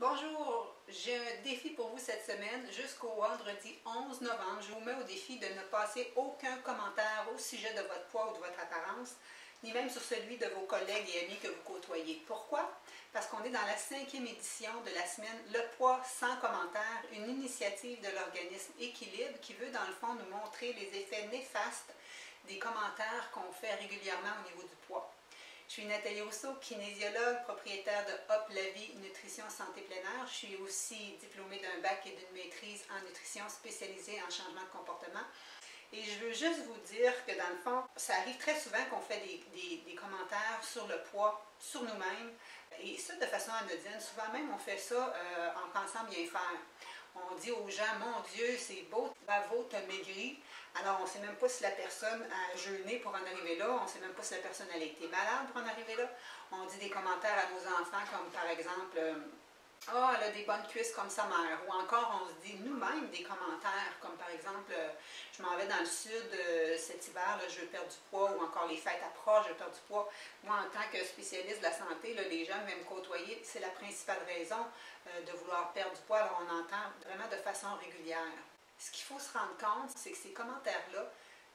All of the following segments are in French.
Bonjour, j'ai un défi pour vous cette semaine. Jusqu'au vendredi 11 novembre, je vous mets au défi de ne passer aucun commentaire au sujet de votre poids ou de votre apparence, ni même sur celui de vos collègues et amis que vous côtoyez. Pourquoi? Parce qu'on est dans la 5e édition de la semaine Le poids sans commentaire, une initiative de l'organisme Équilibre qui veut dans le fond nous montrer les effets néfastes des commentaires qu'on fait régulièrement au niveau du poids. Je suis Nathalie Rousseau, kinésiologue, propriétaire de Hop la vie, nutrition santé plein air. Je suis aussi diplômée d'un bac et d'une maîtrise en nutrition spécialisée en changement de comportement. Et je veux juste vous dire que dans le fond, ça arrive très souvent qu'on fait des commentaires sur le poids, sur nous-mêmes, et ça de façon anodine. Souvent même on fait ça en pensant bien faire. On dit aux gens, mon Dieu, c'est beau, bravo, t'as maigri. Alors, on ne sait même pas si la personne a jeûné pour en arriver là. On ne sait même pas si la personne a été malade pour en arriver là. On dit des commentaires à nos enfants comme par exemple, ah, elle a des bonnes cuisses comme sa mère. Ou encore, on se dit nous-mêmes des commentaires comme par exemple, je m'en vais dans le sud cet hiver, là, je veux perdre du poids. Ou encore, les fêtes approchent, je veux perdre du poids. Moi, en tant que spécialiste de la santé, là, les gens viennent me côtoyer. C'est la principale raison de vouloir perdre du poids. Alors, on entend vraiment de façon régulière. Ce qu'il faut se rendre compte, c'est que ces commentaires-là,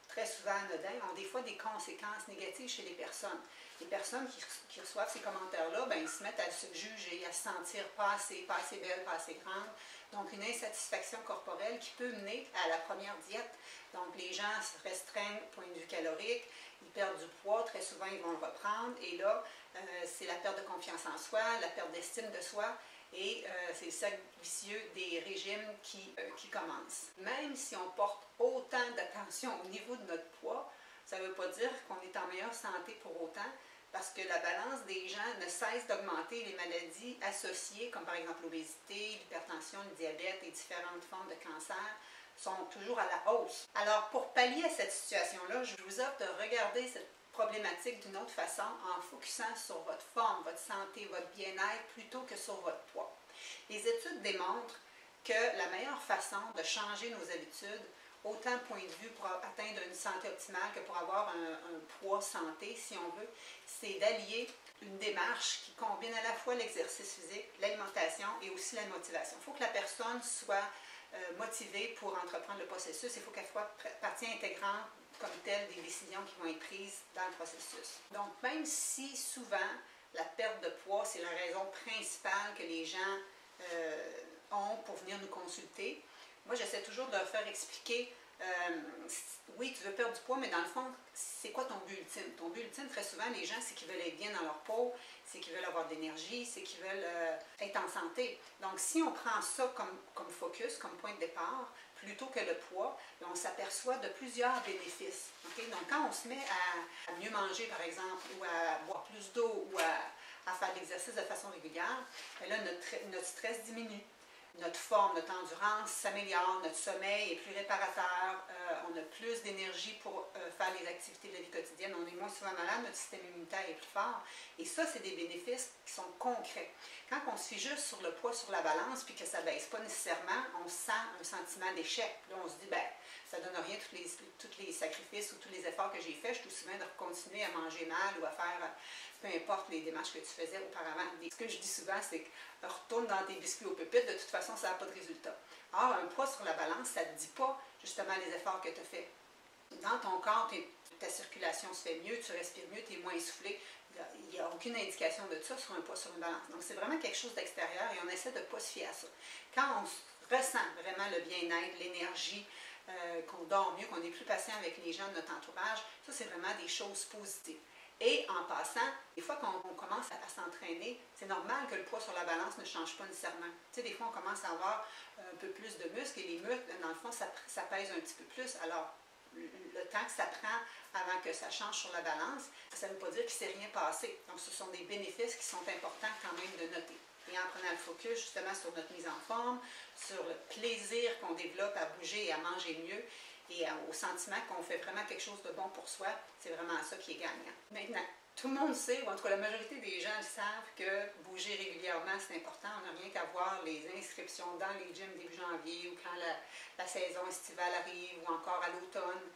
très souvent anodins, ont des fois des conséquences négatives chez les personnes. Les personnes qui reçoivent ces commentaires-là, ben, ils se mettent à se juger, à se sentir pas assez belle, pas assez grande. Donc, une insatisfaction corporelle qui peut mener à la première diète. Donc, les gens se restreignent au point de vue calorique, ils perdent du poids, très souvent ils vont le reprendre. Et là, c'est la perte de confiance en soi, la perte d'estime de soi. Et c'est le cercle vicieux des régimes qui commence. Même si on porte autant d'attention au niveau de notre poids, ça ne veut pas dire qu'on est en meilleure santé pour autant, parce que la balance des gens ne cesse d'augmenter. Les maladies associées, comme par exemple l'obésité, l'hypertension, le diabète et différentes formes de cancer, sont toujours à la hausse. Alors, pour pallier à cette situation-là, je vous offre de regarder cette problématique d'une autre façon en focusant sur votre forme, votre santé, votre bien-être plutôt que sur votre poids. Les études démontrent que la meilleure façon de changer nos habitudes, autant point de vue pour atteindre une santé optimale que pour avoir un poids santé, si on veut, c'est d'allier une démarche qui combine à la fois l'exercice physique, l'alimentation et aussi la motivation. Il faut que la personne soit motivée pour entreprendre le processus. Il faut qu'elle soit partie intégrante comme telle des décisions qui vont être prises dans le processus. Donc, même si souvent la perte de poids, c'est la raison principale que les gens ont pour venir nous consulter, moi, j'essaie toujours de leur faire expliquer, oui, tu veux perdre du poids, mais dans le fond, c'est quoi ton but ultime? Ton but ultime, très souvent, les gens, c'est qu'ils veulent être bien dans leur peau, c'est qu'ils veulent avoir de l'énergie, c'est qu'ils veulent être en santé. Donc, si on prend ça comme focus, comme point de départ, plutôt que le poids, on s'aperçoit de plusieurs bénéfices. Okay? Donc, quand on se met à mieux manger, par exemple, ou à boire plus d'eau, ou à faire de l'exercice de façon régulière, bien là, notre stress diminue. Notre forme, notre endurance s'améliore, notre sommeil est plus réparateur, on a plus d'énergie pour faire les activités de la vie quotidienne, on est moins souvent malade, notre système immunitaire est plus fort. Et ça, c'est des bénéfices qui sont concrets. Quand on se fie juste sur le poids sur la balance, puis que ça ne baisse pas nécessairement, on sent un sentiment d'échec. Là, on se dit, ben, ça ne donne rien, tous les sacrifices ou tous les efforts que j'ai faits, je suis aussi bien de continuer à manger mal ou à faire, peu importe les démarches que tu faisais auparavant. Ce que je dis souvent, c'est que retourne dans tes biscuits au pupitre, de toute façon, ça n'a pas de résultat. Or, un poids sur la balance, ça ne te dit pas justement les efforts que tu as faits. Dans ton corps, ta circulation se fait mieux, tu respires mieux, tu es moins essoufflé. Il n'y a aucune indication de ça sur un poids sur une balance. Donc, c'est vraiment quelque chose d'extérieur et on essaie de ne pas se fier à ça. Quand on ressent vraiment le bien-être, l'énergie, qu'on dort mieux, qu'on est plus patient avec les gens de notre entourage, ça, c'est vraiment des choses positives. Et en passant, des fois qu'on commence à s'entraîner, c'est normal que le poids sur la balance ne change pas nécessairement. Tu sais, des fois, on commence à avoir un peu plus de muscles et les muscles, dans le fond, ça pèse un petit peu plus. Alors, le temps que ça prend avant que ça change sur la balance, ça ne veut pas dire qu'il ne s'est rien passé. Donc, ce sont des bénéfices qui sont importants quand même de noter. Et en prenant le focus justement sur notre mise en forme, sur le plaisir qu'on développe à bouger et à manger mieux, et au sentiment qu'on fait vraiment quelque chose de bon pour soi, c'est vraiment ça qui est gagnant. Maintenant, tout le monde sait, ou en tout cas la majorité des gens savent que bouger régulièrement, c'est important. On n'a rien qu'à voir les inscriptions dans les gyms début janvier ou quand la saison estivale arrive ou encore à l'automne.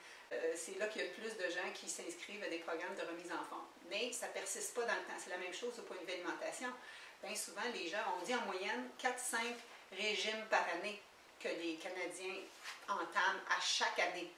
C'est là qu'il y a le plus de gens qui s'inscrivent à des programmes de remise en forme. Mais ça ne persiste pas dans le temps. C'est la même chose au point de vue alimentation. bien souvent, les gens, on dit en moyenne 4-5 régimes par année que les Canadiens entament à chaque année.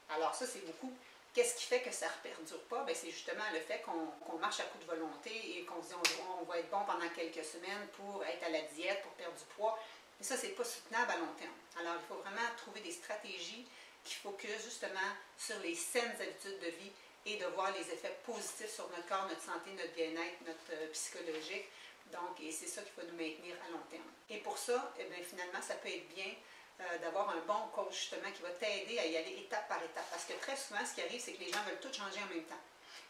Alors ça, c'est beaucoup. Qu'est-ce qui fait que ça ne perdure pas? Bien, c'est justement le fait qu'on marche à coup de volonté et qu'on se dit on va être bon pendant quelques semaines pour être à la diète, pour perdre du poids. Mais ça, ce n'est pas soutenable à long terme. Alors, il faut vraiment trouver des stratégies qui focusent justement sur les saines habitudes de vie et de voir les effets positifs sur notre corps, notre santé, notre bien-être, notre psychologique. Donc, et c'est ça qui va nous maintenir à long terme. Et pour ça, eh bien, finalement, ça peut être bien d'avoir un bon coach justement qui va t'aider à y aller étape par étape. Parce que très souvent, ce qui arrive, c'est que les gens veulent tout changer en même temps.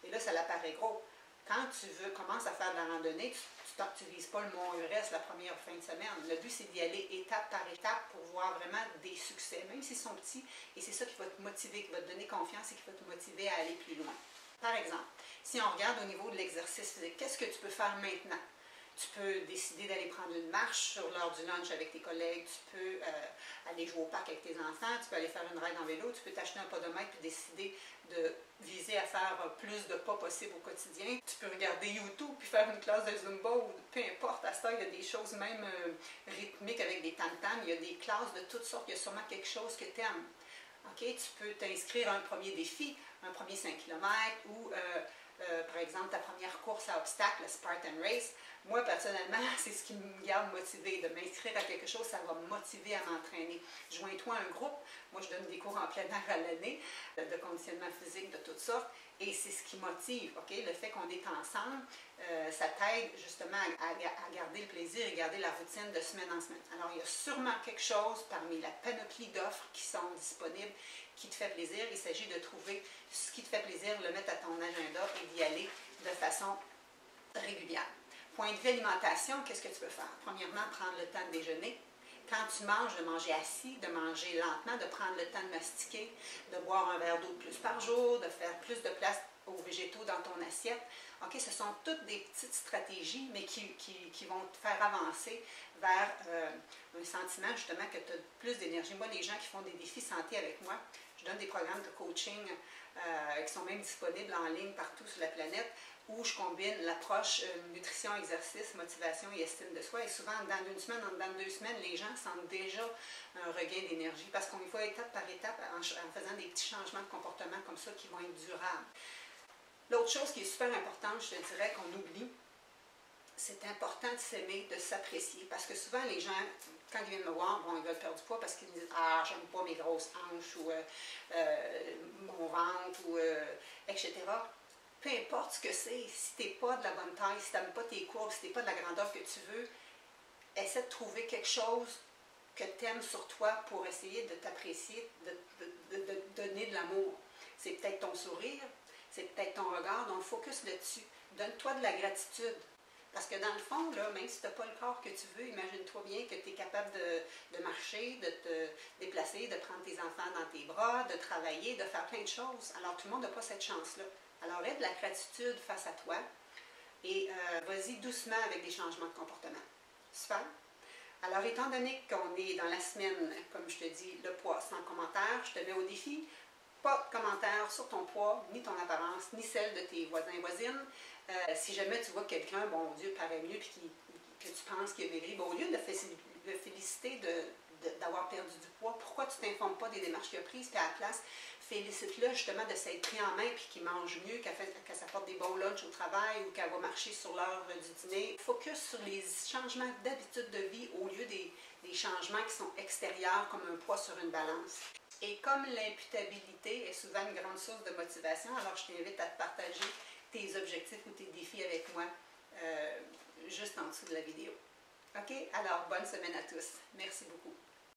Et là, ça l'apparaît gros. Quand tu commences à faire de la randonnée, tu ne vises pas le Mont Eurest la première fin de semaine. Le but, c'est d'y aller étape par étape pour voir vraiment des succès, même s'ils sont petits. Et c'est ça qui va te motiver, qui va te donner confiance et qui va te motiver à aller plus loin. Par exemple, si on regarde au niveau de l'exercice physique, qu'est-ce que tu peux faire maintenant? Tu peux décider d'aller prendre une marche sur l'heure du lunch avec tes collègues, tu peux aller jouer au parc avec tes enfants, tu peux aller faire une ride en vélo, tu peux t'acheter un podomètre et décider de viser à faire plus de pas possible au quotidien. Tu peux regarder YouTube puis faire une classe de Zumba ou peu importe, à ce temps, il y a des choses même rythmiques avec des tam-tams, il y a des classes de toutes sortes, il y a sûrement quelque chose que tu aimes. Okay? Tu peux t'inscrire à un premier défi, un premier 5 km ou par exemple ta première course à obstacles, le Spartan Race. Moi, personnellement, c'est ce qui me garde motivée. De m'inscrire à quelque chose, ça va me motiver à m'entraîner. Joins-toi à un groupe. Moi, je donne des cours en plein air à l'année, de conditionnement physique de toutes sortes. Et c'est ce qui motive. Okay? Le fait qu'on est ensemble, ça t'aide justement à garder le plaisir et garder la routine de semaine en semaine. Alors, il y a sûrement quelque chose parmi la panoplie d'offres qui sont disponibles qui te fait plaisir. Il s'agit de trouver ce qui te fait plaisir, le mettre à ton agenda et d'y aller de façon régulière. Point de vue alimentation, qu'est-ce que tu peux faire? Premièrement, prendre le temps de déjeuner. Quand tu manges, de manger assis, de manger lentement, de prendre le temps de mastiquer, de boire un verre d'eau de plus par jour, de faire plus de place aux végétaux dans ton assiette. Okay, ce sont toutes des petites stratégies, mais qui vont te faire avancer vers un sentiment justement que tu as plus d'énergie. Moi, les gens qui font des défis santé avec moi, je donne des programmes de coaching qui sont même disponibles en ligne partout sur la planète, où je combine l'approche nutrition, exercice, motivation et estime de soi. Et souvent, dans une semaine, dans 2 semaines, les gens sentent déjà un regain d'énergie parce qu'on y va étape par étape en faisant des petits changements de comportement comme ça qui vont être durables. L'autre chose qui est super importante, je te dirais, qu'on oublie, c'est important de s'aimer, de s'apprécier. Parce que souvent, les gens, quand ils viennent me voir, bon, ils veulent perdre du poids parce qu'ils me disent « Ah, j'aime pas mes grosses hanches » ou mon ventre, ou etc. Peu importe ce que c'est, si tu n'es pas de la bonne taille, si tu n'aimes pas tes courbes, si tu n'es pas de la grandeur que tu veux, essaie de trouver quelque chose que tu aimes sur toi pour essayer de t'apprécier, de donner de l'amour. C'est peut-être ton sourire, c'est peut-être ton regard, donc focus là-dessus. Donne-toi de la gratitude. Parce que dans le fond, là, même si tu n'as pas le corps que tu veux, imagine-toi bien que tu es capable de marcher, de te déplacer, de prendre tes enfants dans tes bras, de travailler, de faire plein de choses. Alors tout le monde n'a pas cette chance-là. Alors aie de la gratitude face à toi et vas-y doucement avec des changements de comportement. Super? Alors étant donné qu'on est dans la semaine, comme je te dis, le poids sans commentaire, je te mets au défi. Pas de commentaires sur ton poids, ni ton apparence, ni celle de tes voisins et voisines. Si jamais tu vois quelqu'un, bon Dieu, paraît mieux, puis que tu penses qu'il a maigri, bon, au lieu de le féliciter d'avoir perdu du poids, pourquoi tu ne t'informes pas des démarches qu'il a prises, puis à la place, félicite-le justement de s'être pris en main, puis qu'il mange mieux, qu'elle s'apporte des bons lunchs au travail, ou qu'elle va marcher sur l'heure du dîner. Focus sur les changements d'habitude de vie au lieu des changements qui sont extérieurs, comme un poids sur une balance. Et comme l'imputabilité est souvent une grande source de motivation, alors je t'invite à te partager tes objectifs ou tes défis avec moi juste en dessous de la vidéo. OK? Alors, bonne semaine à tous. Merci beaucoup.